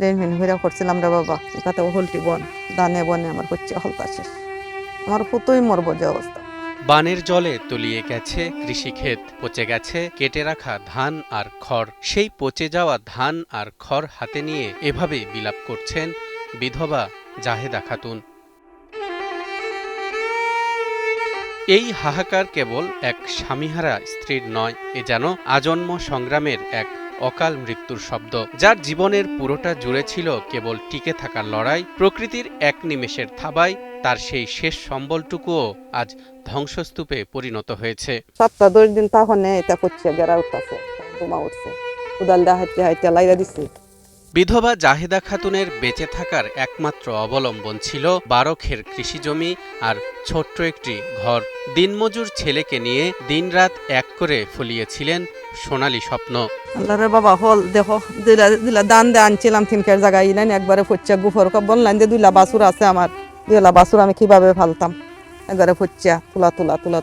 Train হইরা করছিলাম রে বাবা, এটাতে হলটি বন দানে বনে আমার হচ্ছে হলতা শেষ, আমার পুতোই মরব যে অবস্থা। বানের জলে তলিয়ে গেছে কৃষিক্ষেত, পচে গেছে কেটে রাখা ধান আর খড়। সেই পচে যাওয়া ধান আর খড় হাতে নিয়ে এভাবে বিলাপ করছেন বিধবা জাহেদা খাতুন। এই হাহাকার কেবল এক স্বামীহারা স্ত্রীর নয়, এ যেন আজন্ম সংগ্রামের এক অকাল মৃত্যুর শব্দ। যার জীবনের পুরোটা জুড়ে ছিল কেবল টিকে থাকার লড়াই, প্রকৃতির এক নিমেষের থাবায় তার সেই শেষ সম্বলটুকুও আজ ধ্বংসস্তূপে পরিণত হয়েছে। 7-10 দিন তখন এটা করছে, গেরা উঠতেছে, ধুমা উঠছে, উদাল দা হাইতে হাইতে লাইরা দিচ্ছে। বিধবা জাহেদা খাতুনের বেঁচে থাকার একমাত্র অবলম্বন ছিল 12 খের কৃষিজমি আর ছোট্ট একটি ঘর। দিনমজুর ছেলেকে নিয়ে দিনরাত এক করে ফলিয়েছিলেন সোনালী স্বপ্ন। আল্লাহরে বাবা হল দেখো, দিলা দান দে আনছিলাম 3 জায়গায় ইলাইন একবারে ফুচ্চা গুফর বললেন যে 2 বাছুর আছে আমার, 2 বাছুর আমি কিভাবে ফালতাম, একবারে ফুচ্চা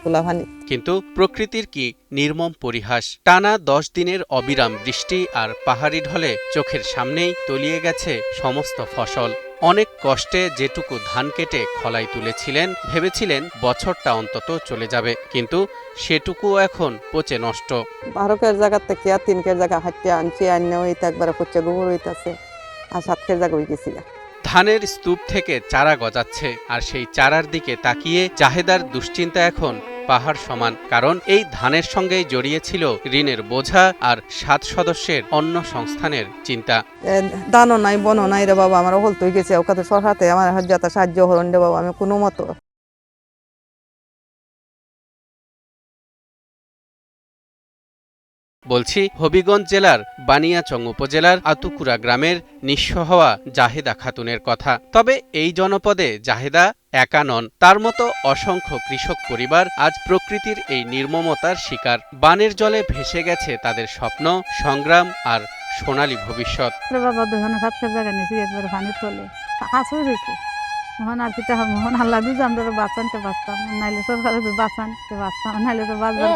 তুলা ভানি। কিন্তু প্রকৃতির কি নির্মম পরিহাস! টানা 10 দিনের অবিরাম বৃষ্টি আর পাহাড়ি ঢলে চোখের সামনেই তলিয়ে গেছে সমস্ত ফসল। অনেক কষ্টে যেটুকু ধান কেটে খলায় তুলেছিলেন, ভেবেছিলেন বছরটা অন্তত চলে যাবে, কিন্তু সেটুকু এখন পচে নষ্ট। 12 জায়গা থেকে 3 জায়গা হাঁটতে আনছি, আন্য হইতে একবারে ফুচ্চা গুবর হইতেছে, আর 7 জায়গা হয়ে গেছি। ধানের স্তূপ থেকে চারা গজাচ্ছে, আর সেই চারার দিকে তাকিয়ে জাহেদার দুশ্চিন্তা এখন পাহাড় সমান। কারণ এই ধানের সঙ্গেই জড়িয়েছিল ঋণের বোঝা আর 7 সদস্যের অন্ন সংস্থানের চিন্তা। দানও নাই বনও নাই রে বাবা, আমার হল তো গেছে, ওকে সরকারতে আমার যাতে সাহায্য হরণ রে বাবা, আমি কোনো মতো। বলছি হবিগঞ্জ জেলার বানিয়াচং উপজেলার আতুকুরা গ্রামের নিঃস্ব হওয়া জাহেদা খাতুনের কথা। তবে এই জনপদে জাহেদা একা নন, তার মতো অসংখ্য কৃষক পরিবার আজ প্রকৃতির এই নির্মমতার শিকার। বানের জলে ভেসে গেছে তাদের স্বপ্ন, সংগ্রাম আর সোনালী ভবিষ্যৎ। বাবা 2 জায়গা নিয়েছি, একবারে পানি তোলে হাস হয়ে গেছে। মোহন আর পিতা মোহন আল্লাহ দুজ আমরা বাঁচানতে বাঁচতাম, নাইলে সরকারে বাঁচানতে বাঁচতাম, নাইলে তো বাঁচবার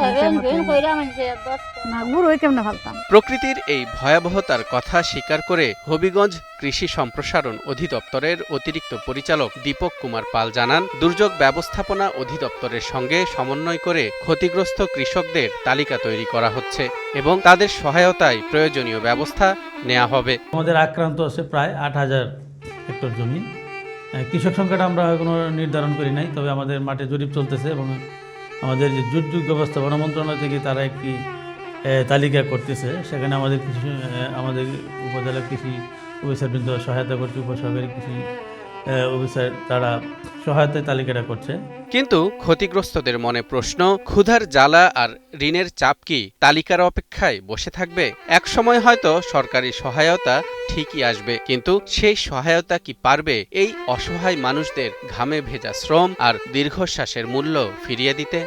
না গুরু কেমনে ফালতাম। প্রকৃতির এই ভয়াবহতার কথা স্বীকার করে হবিগঞ্জ কৃষি সম্প্রসারণ অধিদপ্তরের অতিরিক্ত পরিচালক দীপক কুমার পাল জানান, দুর্যোগ ব্যবস্থাপনা অধিদপ্তরের সঙ্গে সমন্বয় করে ক্ষতিগ্রস্ত কৃষকদের তালিকা তৈরি করা হচ্ছে এবং তাদের সহায়তায় প্রয়োজনীয় ব্যবস্থা নেওয়া হবে। আমাদের আক্রান্ত আছে প্রায় 8000 হেক্টর জমি। কৃষক সংখ্যাটা আমরা কোনো নির্ধারণ করি নাই, তবে আমাদের মাঠে জরিপ চলতেছে এবং আমাদের যে দুর্যোগ ব্যবস্থাপনা মন্ত্রণালয় থেকে তারা একটি তালিকা করতেছে। সেখানে আমাদের উপজেলা কৃষি অফিসারবৃন্দ সহায়তা করছে, উপসহকারী কৃষি অফিসার তারা সহায়তায় তালিকাটা করছে। কিন্তু ক্ষতিগ্রস্তদের মনে প্রশ্ন, ক্ষুধার জ্বালা আর ঋণের চাপ কি তালিকার অপেক্ষায় বসে থাকবে? একসময় হয়তো সরকারি সহায়তা ঠিকই আসবে, কিন্তু সেই সহায়তা কি পারবে এই অসহায় মানুষদের ঘামে ভেজা শ্রম আর দীর্ঘশ্বাসের মূল্য ফিরিয়ে দিতে?